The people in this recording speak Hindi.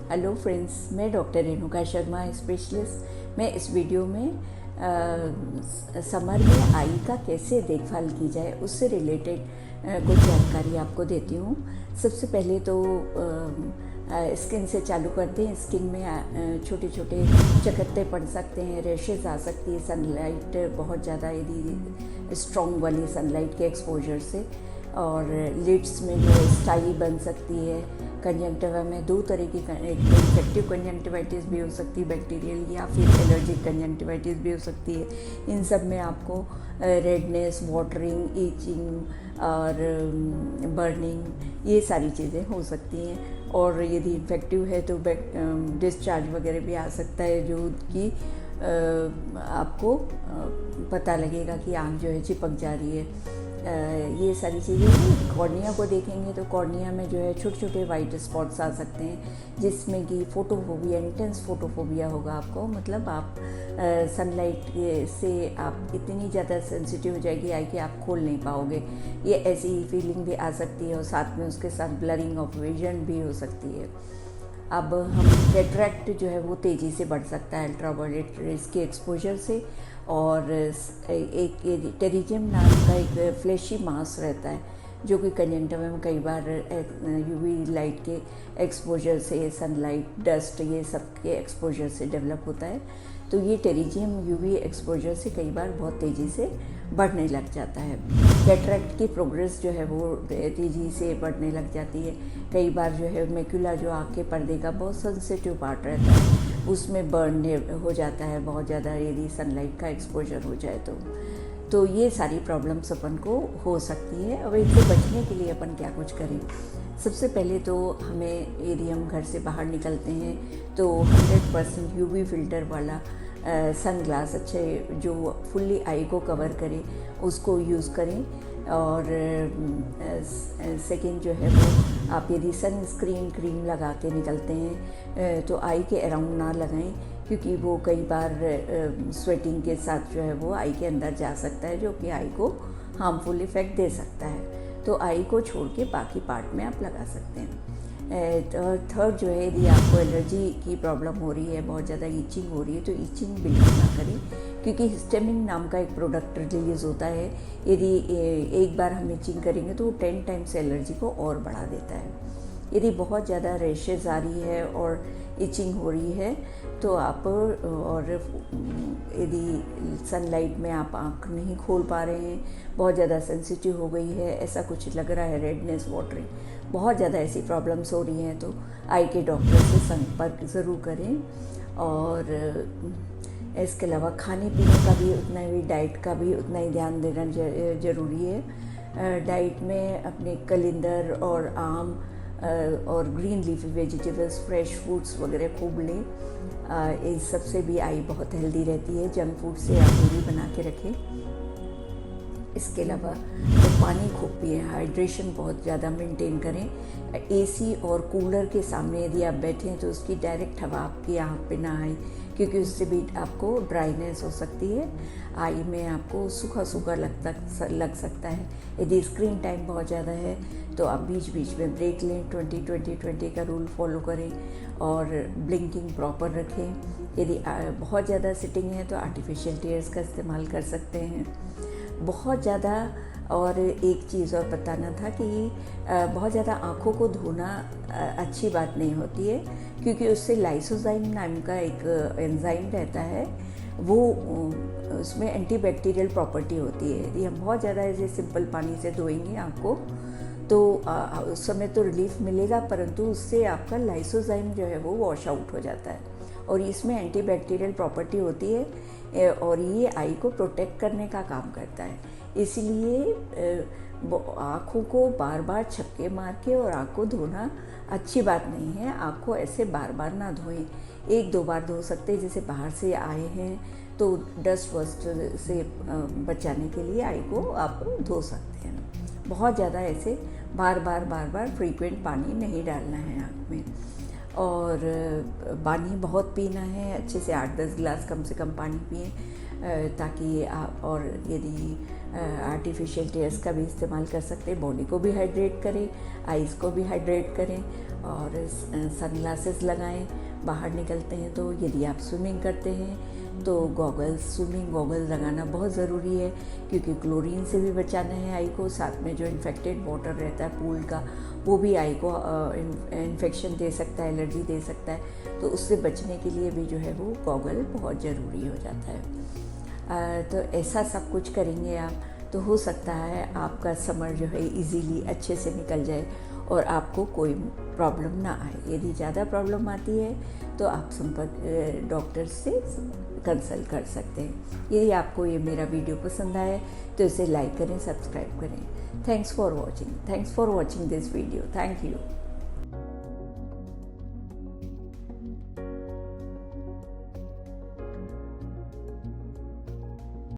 हेलो फ्रेंड्स, मैं डॉक्टर रेणुका शर्मा स्पेशलिस्ट। मैं इस वीडियो में समर में आई का कैसे देखभाल की जाए उससे रिलेटेड कुछ जानकारी आपको देती हूँ। सबसे पहले तो स्किन से चालू करते हैं। स्किन में छोटे छोटे चकत्ते पड़ सकते हैं, रैशेज आ सकती है सनलाइट बहुत ज़्यादा यदि स्ट्रॉन्ग वाली सनलाइट के एक्सपोजर से, और लिड्स में जो स्टाई बन सकती है। कंजंक्टिवा में दो तरह की, एक इन्फेक्टिव कंजंक्टिवाइटिस भी हो सकती है बैक्टीरियल, या फिर एलर्जिक कंजंक्टिवाइटिस भी हो सकती है। इन सब में आपको रेडनेस, वाटरिंग, ईचिंग और बर्निंग, ये सारी चीज़ें हो सकती हैं। और यदि इन्फेक्टिव है तो डिस्चार्ज वगैरह भी आ सकता है, जो कि आपको पता लगेगा कि आँख जो है चिपक जा रही है। ये सारी चीज़ें। कॉर्निया को देखेंगे तो कॉर्निया में जो है छोटे छोटे वाइट स्पॉट्स आ सकते हैं, जिसमें कि फोटोफोबिया, इंटेंस फोटोफोबिया होगा आपको। मतलब आप सनलाइट से आप इतनी ज़्यादा सेंसिटिव हो जाएगी आई कि आप खोल नहीं पाओगे। ये ऐसी फीलिंग भी आ सकती है, और साथ में उसके साथ ब्लरिंग ऑफ विजन भी हो सकती है। अब हम कैटरैक्ट जो है वो तेज़ी से बढ़ सकता है अल्ट्रावायलेट रेज के एक्सपोजर से। और एक टेरिजियम नाम का एक फ्लैशी मास रहता है, जो कि कंजंक्टिवा में कई बार यूवी लाइट के एक्सपोजर से, सनलाइट, डस्ट, ये सब के एक्सपोजर से डेवलप होता है। तो ये टेरिजियम यूवी एक्सपोजर से कई बार बहुत तेज़ी से बढ़ने लग जाता है। कैटरैक्ट की प्रोग्रेस जो है वो तेज़ी से बढ़ने लग जाती है। कई बार जो है मैक्यूला, जो आँख के पर्दे का बहुत सेंसिटिव पार्ट रहता है, उसमें बर्न हो जाता है बहुत ज़्यादा, यदि सनलाइट का एक्सपोजर हो जाए तो ये सारी प्रॉब्लम्स अपन को हो सकती है। अब इनसे बचने के लिए अपन क्या कुछ करें? सबसे पहले तो हमें, यदि हम घर से बाहर निकलते हैं तो 100% यूवी फिल्टर वाला सन ग्लास, अच्छे जो फुल्ली आई को कवर करे, उसको यूज़ करें। और सेकेंड जो है वो, आप यदि सन स्क्रीन क्रीम लगा के निकलते हैं तो आई के अराउंड ना लगाएं, क्योंकि वो कई बार स्वेटिंग के साथ जो है वो आई के अंदर जा सकता है, जो कि आई को हार्मफुल इफ़ेक्ट दे सकता है। तो आई को छोड़ के बाकी पार्ट में आप लगा सकते हैं। थर्ड जो है, यदि आपको एलर्जी की प्रॉब्लम हो रही है, बहुत ज़्यादा ईचिंग हो रही है, तो ईचिंग बिल्कुल ना करें, क्योंकि हिस्टामिन नाम का एक प्रोडक्ट रिलीज़ होता है। यदि एक बार हम ईचिंग करेंगे तो वो 10 टाइम्स एलर्जी को और बढ़ा देता है। यदि बहुत ज़्यादा रैशेज़ आ रही है और इचिंग हो रही है तो आप, और यदि सनलाइट में आप आँख नहीं खोल पा रहे हैं, बहुत ज़्यादा सेंसिटिव हो गई है, ऐसा कुछ लग रहा है, रेडनेस, वाटरिंग, बहुत ज़्यादा ऐसी प्रॉब्लम्स हो रही हैं, तो आई के डॉक्टर से संपर्क ज़रूर करें। और इसके अलावा खाने पीने का भी उतना ही, डाइट का भी उतना ही ध्यान देना ज़रूरी है। डाइट में अपने कलिंदर और आम और green leafy vegetables, fresh fruits वगैरह खूब लें। इस सबसे भी आई बहुत हेल्दी रहती है। जंक फूड से आप दूरी बना के रखें। इसके अलावा तो पानी खूब पिएं, हाइड्रेशन बहुत ज़्यादा मेंटेन करें। एसी और कूलर के सामने यदि आप बैठें तो उसकी डायरेक्ट हवा आपकी आँख पे ना आए, क्योंकि उससे भी आपको ड्राइनेस हो सकती है, आई में आपको सूखा सूखा लग सकता है। यदि स्क्रीन टाइम बहुत ज़्यादा है तो आप बीच बीच में ब्रेक लें, 20-20-20 का रूल फॉलो करें, और ब्लिंकिंग प्रॉपर रखें। यदि बहुत ज़्यादा सिटिंग है तो आर्टिफिशियल टीयर्स का इस्तेमाल कर सकते हैं। बहुत ज़्यादा, और एक चीज़ और बताना था कि बहुत ज़्यादा आँखों को धोना अच्छी बात नहीं होती है, क्योंकि उससे लाइसोजाइम नाम का एक एंजाइम रहता है, वो उसमें एंटीबैक्टीरियल प्रॉपर्टी होती है। यदि हम बहुत ज़्यादा ऐसे सिंपल पानी से धोएंगे आँख को तो उस समय तो रिलीफ मिलेगा, परंतु उससे आपका लाइसोजाइम जो है वो वॉश आउट हो जाता है, और इसमें एंटीबैक्टीरियल प्रॉपर्टी होती है, और ये आई को प्रोटेक्ट करने का काम करता है। इसलिए आँखों को बार बार छक्के मार के और आँख को धोना अच्छी बात नहीं है। आँख को ऐसे बार बार ना धोएं, 1-2 बार धो सकते हैं। जैसे बाहर से आए हैं तो डस्ट वस्ट से बचाने के लिए आई को आप धो सकते हैं। बहुत ज़्यादा ऐसे बार बार फ्रीक्वेंट पानी नहीं डालना है आँख में। और पानी बहुत पीना है, अच्छे से 8-10 गिलास कम से कम पानी पिएं। ताकि आप, और यदि आर्टिफिशियल टेयर्स का भी इस्तेमाल कर सकते हैं, बॉडी को भी हाइड्रेट करें, आइज़ को भी हाइड्रेट करें, और सनग्लासेस लगाएं बाहर निकलते हैं तो। यदि आप स्विमिंग करते हैं तो स्विमिंग गॉगल्स लगाना बहुत ज़रूरी है, क्योंकि क्लोरीन से भी बचाना है आई को। साथ में जो इन्फेक्टेड वाटर रहता है पूल का, वो भी आई को इन्फेक्शन दे सकता है, एलर्जी दे सकता है, तो उससे बचने के लिए भी जो है वो गॉगल बहुत ज़रूरी हो जाता है। तो ऐसा सब कुछ करेंगे आप तो हो सकता है आपका समर जो है इजीली अच्छे से निकल जाए और आपको कोई प्रॉब्लम ना आए। यदि ज़्यादा प्रॉब्लम आती है तो आप संपर्क डॉक्टर से कंसल्ट कर सकते हैं। यदि आपको ये मेरा वीडियो पसंद आए तो इसे लाइक करें, सब्सक्राइब करें। Thanks for watching this video. Thank you.